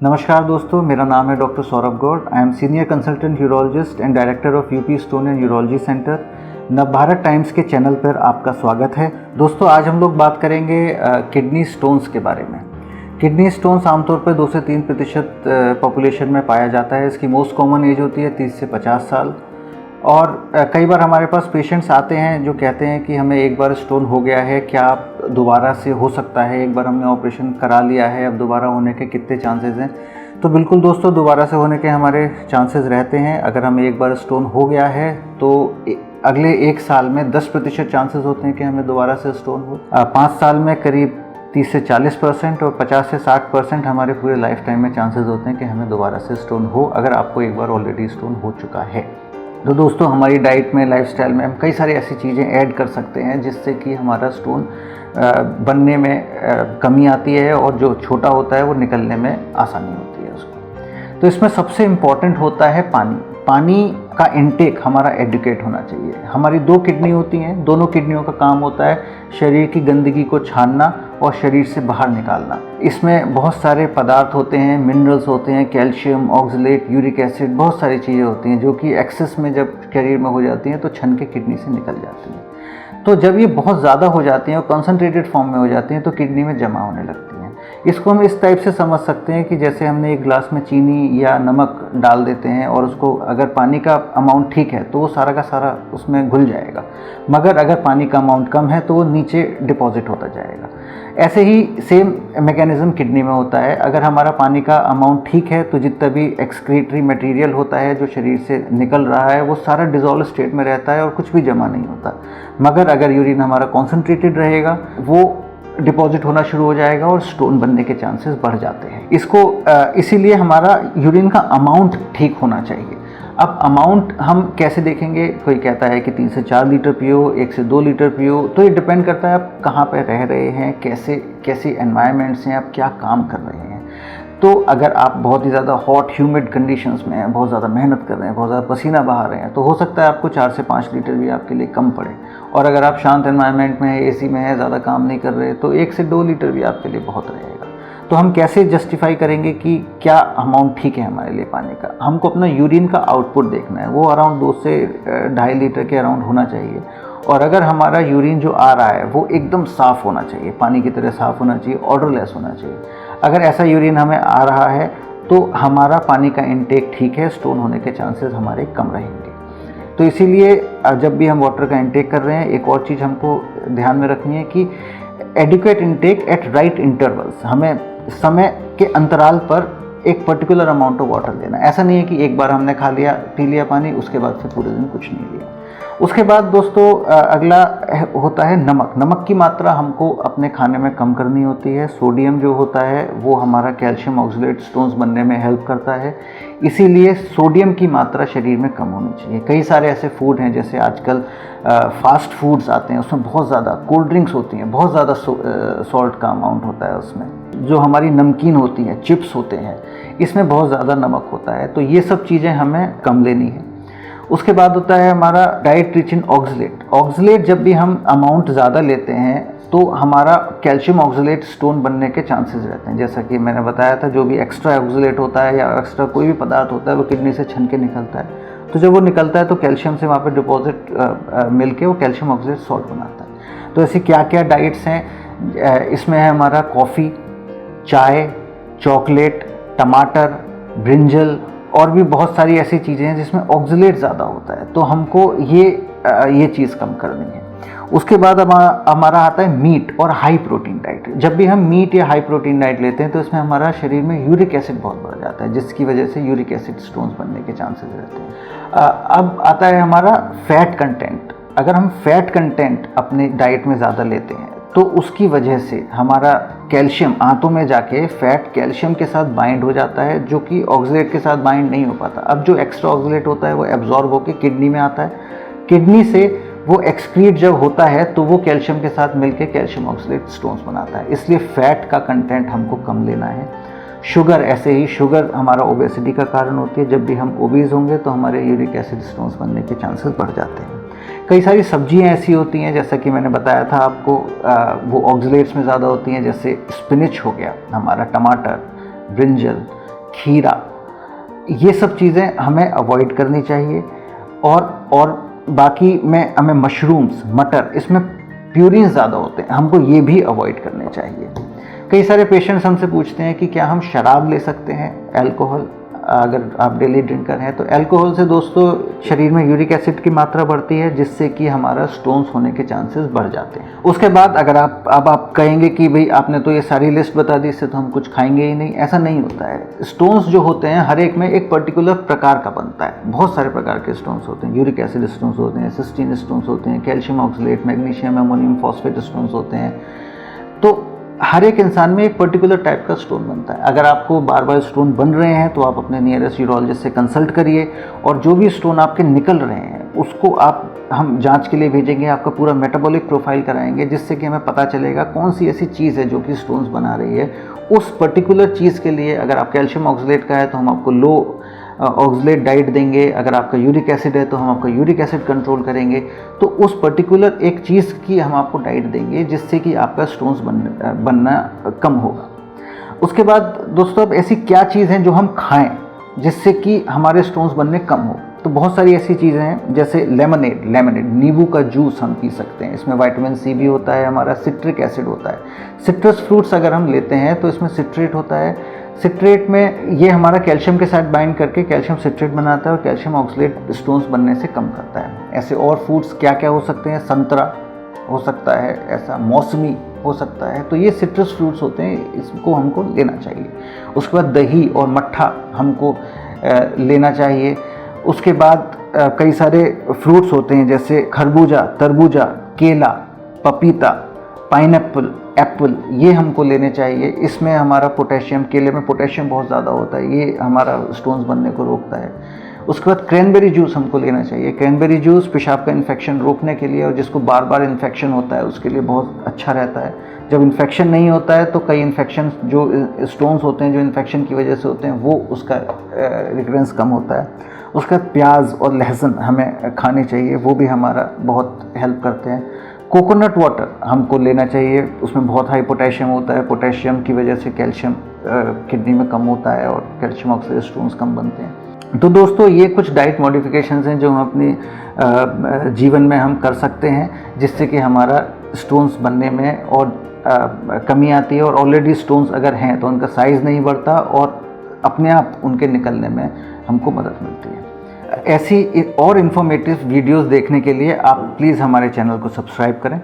नमस्कार दोस्तों, मेरा नाम है doctor Saurabh Gaur. I am senior consultant urologist and director of UP stone and urology centre. Navbharat Times के चैनल पर आपका स्वागत है। दोस्तों, आज हम लोग बात करेंगे किडनी स्टोन्स के बारे में। किडनी स्टोन्स आमतौर पर 2 से 3% पॉपुलेशन में पाया जाता है। इसकी मोस्ट कॉमन एज होती है 30 से 50 साल। और कई बार हमारे पास पेशेंट्स आते हैं जो कहते हैं कि हमें एक बार स्टोन हो गया है, क्या दोबारा से हो सकता है? एक बार हमने ऑपरेशन करा लिया है, अब दोबारा होने के कितने चांसेस हैं? तो बिल्कुल दोस्तों, दोबारा से होने के हमारे चांसेस रहते हैं। अगर हमें एक बार स्टोन हो गया है तो अगले 1 साल में 10% चांसेस होते हैं कि हमें दोबारा से स्टोन हो। 5 साल में करीब 30 से 40% और 50 से 60% हमारे पूरे लाइफ टाइम में चांसेस होते हैं कि हमें दोबारा से स्टोन हो, अगर आपको एक बार ऑलरेडी स्टोन हो चुका है। तो दोस्तों, हमारी डाइट में, लाइफस्टाइल में हम कई सारी ऐसी चीज़ें ऐड कर सकते हैं जिससे कि हमारा स्टोन बनने में कमी आती है और जो छोटा होता है वो निकलने में आसानी होती है उसको। तो इसमें सबसे इम्पॉर्टेंट होता है पानी। पानी का इनटेक हमारा एडुकेट होना चाहिए। हमारी 2 किडनी होती हैं, दोनों किडनियों का काम होता है शरीर की गंदगी को छानना और शरीर से बाहर निकालना। इसमें बहुत सारे पदार्थ होते हैं, मिनरल्स होते हैं, कैल्शियम, ऑक्सलेट, यूरिक एसिड, बहुत सारी चीज़ें होती हैं जो कि एक्सेस में जब शरीर में हो जाती हैं तो छन के किडनी से निकल जाती हैं। तो जब ये बहुत ज़्यादा हो जाती हैं और कंसंट्रेटेड फॉर्म में हो जाती हैं तो किडनी में जमा होने लगती हैं। इसको हम इस टाइप से समझ सकते हैं कि जैसे हमने एक गिलास में चीनी या नमक डाल देते हैं और उसको अगर पानी का अमाउंट ठीक है तो वो सारा का सारा उसमें घुल जाएगा, मगर अगर पानी का अमाउंट कम है तो वो नीचे डिपॉजिट होता जाएगा। ऐसे ही सेम मैकेनिज्म किडनी में होता है। अगर हमारा पानी का अमाउंट ठीक है तो जितना भी एक्सक्रीटरी मटेरियल होता है जो शरीर से निकल रहा है वो सारा डिजॉल्व स्टेट में रहता है और कुछ भी जमा नहीं होता। मगर अगर यूरिन हमारा कॉन्सेंट्रेटेड रहेगा वो डिपॉजिट होना शुरू हो जाएगा और स्टोन बनने के चांसेस बढ़ जाते हैं। इसको इसीलिए हमारा यूरिन का अमाउंट ठीक होना चाहिए। अब अमाउंट हम कैसे देखेंगे? कोई कहता है कि 3 से 4 लीटर पियो, 1 से 2 लीटर पियो। तो ये डिपेंड करता है आप कहाँ पे रह रहे हैं, कैसी एनवायरनमेंट्स हैं, आप क्या काम कर रहे हैं। तो अगर आप बहुत ही ज़्यादा हॉट ह्यूमिड कंडीशंस में हैं, बहुत ज़्यादा मेहनत कर रहे हैं, बहुत ज़्यादा पसीना बहा रहे हैं, तो हो सकता है आपको 4 से 5 लीटर भी आपके लिए कम पड़े। और अगर आप शांत एनवायरनमेंट में हैं, एसी में है, ज़्यादा काम नहीं कर रहे, तो 1 से 2 लीटर भी आपके लिए बहुत रहेगा। तो हम कैसे जस्टिफाई करेंगे कि क्या अमाउंट ठीक है हमारे लिए पानी का? हमको अपना यूरिन का आउटपुट देखना है, वो अराउंड 2 से 2.5 लीटर के अराउंड होना चाहिए। और अगर हमारा यूरिन जो आ रहा है वो एकदम साफ़ होना चाहिए, पानी की तरह साफ़ होना चाहिए, ऑर्डरलेस होना चाहिए। अगर ऐसा यूरिन हमें आ रहा है तो हमारा पानी का इनटेक ठीक है, स्टोन होने के चांसेस हमारे कम रहेंगे। तो इसीलिए जब भी हम वाटर का इनटेक कर रहे हैं, एक और चीज़ हमको ध्यान में रखनी है कि adequate intake at right intervals. हमें समय के अंतराल पर एक पर्टिकुलर अमाउंट ऑफ वाटर लेना। ऐसा नहीं है कि एक बार हमने खा लिया, पी लिया पानी, उसके बाद से पूरे दिन कुछ नहीं लिया। उसके बाद दोस्तों अगला होता है नमक। नमक की मात्रा हमको अपने खाने में कम करनी होती है। सोडियम जो होता है वो हमारा कैल्शियम ऑक्सलेट स्टोन्स बनने में हेल्प करता है, इसीलिए सोडियम की मात्रा शरीर में कम होनी चाहिए। कई सारे ऐसे फूड हैं, जैसे आजकल फास्ट फूड्स आते हैं, उसमें बहुत ज़्यादा कोल्ड ड्रिंक्स होती हैं, बहुत ज़्यादा सॉल्ट का अमाउंट होता है उसमें। जो हमारी नमकीन होती हैं, चिप्स होते हैं, इसमें बहुत ज़्यादा नमक होता है। तो ये सब चीज़ें हमें कम लेनी है। उसके बाद होता है हमारा diet rich in oxalate. Oxalate जब भी हम अमाउंट ज़्यादा लेते हैं तो हमारा कैल्शियम ऑक्सलेट स्टोन बनने के चांसेस रहते हैं। जैसा कि मैंने बताया था, जो भी एक्स्ट्रा ऑक्सलेट होता है या एक्स्ट्रा कोई भी पदार्थ होता है वो किडनी से छन के निकलता है। तो जब वो निकलता है तो कैल्शियम से वहाँ पे डिपॉजिट मिल के वो कैल्शियम ऑक्सलेट सॉल्ट बनाता है। तो ऐसी क्या क्या डाइट्स हैं? इसमें है हमारा कॉफ़ी, चाय, चॉकलेट, टमाटर, ब्रिंजल और भी बहुत सारी ऐसी चीज़ें हैं जिसमें ऑक्सलेट ज़्यादा होता है। तो हमको ये चीज़ कम करनी है। उसके बाद हमारा आता है मीट और हाई प्रोटीन डाइट। जब भी हम मीट या हाई प्रोटीन डाइट लेते हैं तो इसमें हमारा शरीर में यूरिक एसिड बहुत बढ़ जाता है, जिसकी वजह से यूरिक एसिड स्टोन्स बनने के चांसेस रहते हैं। अब आता है हमारा फैट कंटेंट। अगर हम फैट कंटेंट अपने डाइट में ज़्यादा लेते हैं तो उसकी वजह से हमारा कैल्शियम आंतों में जाके फैट कैल्शियम के साथ बाइंड हो जाता है, जो कि ऑक्सलेट के साथ बाइंड नहीं हो पाता। अब जो एक्स्ट्रा ऑक्सलेट होता है वो एब्जॉर्ब होकर किडनी में आता है। किडनी से वो एक्सक्रीट जब होता है तो वो कैल्शियम के साथ मिलकर कैल्शियम ऑक्सलेट स्टोन्स बनाता है। इसलिए फैट का कंटेंट हमको कम लेना है। शुगर, ऐसे ही शुगर हमारा ओबेसिटी का कारण होती है। जब भी हम ओबीज होंगे तो हमारे यूरिक एसिड स्टोन्स बनने के चांसेस बढ़ जाते हैं। कई सारी सब्जियां ऐसी होती हैं, जैसा कि मैंने बताया था आपको, वो ऑक्सलेट्स में ज़्यादा होती हैं। जैसे स्पिनिच हो गया, हमारा टमाटर, ब्रिंजल, खीरा, ये सब चीज़ें हमें अवॉइड करनी चाहिए। और बाकी में हमें मशरूम्स, मटर, इसमें प्यूरिन ज़्यादा होते हैं, हमको ये भी अवॉइड करने चाहिए। कई सारे पेशेंट्स हमसे पूछते हैं कि क्या हम शराब ले सकते हैं, अल्कोहल, अगर आप डेली ड्रिंकर हैं तो। अल्कोहल से दोस्तों शरीर में यूरिक एसिड की मात्रा बढ़ती है, जिससे कि हमारा स्टोन्स होने के चांसेस बढ़ जाते हैं। उसके बाद अगर आप कहेंगे कि भाई आपने तो ये सारी लिस्ट बता दी, इससे तो हम कुछ खाएंगे ही नहीं, ऐसा नहीं होता है। स्टोन्स जो होते हैं हर एक में एक पर्टिकुलर प्रकार का बनता है, बहुत सारे प्रकार के स्टोन्स होते हैं। यूरिक एसिड स्टोन्स होते हैं, सिस्टीन स्टोन्स होते हैं, calcium oxalate, magnesium ammonium phosphate stones होते हैं। तो हर एक इंसान में एक पर्टिकुलर टाइप का स्टोन बनता है। अगर आपको बार बार स्टोन बन रहे हैं तो आप अपने नियरेस्ट यूरोलॉजिस्ट से कंसल्ट करिए, और जो भी स्टोन आपके निकल रहे हैं उसको हम जांच के लिए भेजेंगे, आपका पूरा मेटाबॉलिक प्रोफाइल कराएंगे, जिससे कि हमें पता चलेगा कौन सी ऐसी चीज़ है जो कि स्टोन्स बना रही है। उस पर्टिकुलर चीज़ के लिए अगर आप कैल्शियम ऑक्सलेट का है तो हम आपको लो ऑक्सलेट डाइट देंगे, अगर आपका यूरिक एसिड है तो हम आपका यूरिक एसिड कंट्रोल करेंगे। तो उस पर्टिकुलर एक चीज़ की हम आपको डाइट देंगे, जिससे कि आपका स्टोन्स बनना कम होगा। उसके बाद दोस्तों अब ऐसी क्या चीज़ हैं जो हम खाएं जिससे कि हमारे स्टोन्स बनने कम हो। तो बहुत सारी ऐसी चीज़ें हैं, जैसे लेमनेड, नींबू का जूस हम पी सकते हैं, इसमें विटामिन सी भी होता है, हमारा सिट्रिक एसिड होता है। सिट्रस फ्रूट्स अगर हम लेते हैं तो इसमें सिट्रेट होता है। सिट्रेट में ये हमारा कैल्शियम के साथ बाइंड करके कैल्शियम सिट्रेट बनाता है और कैल्शियम ऑक्सलेट स्टोन्स बनने से कम करता है। ऐसे और फ्रूट्स क्या क्या हो सकते हैं, संतरा हो सकता है, ऐसा मौसमी हो सकता है। तो ये सिट्रस फ्रूट्स होते हैं, इसको हमको लेना चाहिए। उसके बाद दही और मट्ठा हमको लेना चाहिए। उसके बाद कई सारे फ्रूट्स होते हैं, जैसे खरबूजा, तरबूजा, केला, पपीता, पाइनएप्पल, एप्पल, ये हमको लेने चाहिए। इसमें हमारा पोटेशियम, केले में पोटेशियम बहुत ज़्यादा होता है, ये हमारा स्टोन्स बनने को रोकता है। उसके बाद क्रैनबेरी जूस हमको लेना चाहिए। क्रैनबेरी जूस पेशाब का इन्फेक्शन रोकने के लिए, और जिसको बार बार इन्फेक्शन होता है उसके लिए बहुत अच्छा रहता है। जब इन्फेक्शन नहीं होता है तो कई इन्फेक्शन जो स्टोन्स होते हैं जो इन्फेक्शन की वजह से होते हैं वो उसका रिकरेंस कम होता है। उसका प्याज और लहसुन हमें खाने चाहिए, वो भी हमारा बहुत हेल्प करते हैं। कोकोनट वाटर हमको लेना चाहिए, उसमें बहुत हाई पोटेशियम होता है, पोटेशियम की वजह से कैल्शियम किडनी में कम होता है और कैल्शियम ऑक्सलेट स्टोन्स कम बनते हैं। तो दोस्तों ये कुछ डाइट मॉडिफिकेशंस हैं जो हम अपनी जीवन में हम कर सकते हैं, जिससे कि हमारा स्टोन्स बनने में और कमी आती है। और ऑलरेडी स्टोन्स अगर हैं तो उनका साइज़ नहीं बढ़ता और अपने आप उनके निकलने में हमको मदद मिलती है। ऐसी और इन्फॉर्मेटिव वीडियोस देखने के लिए आप प्लीज़ हमारे चैनल को सब्सक्राइब करें।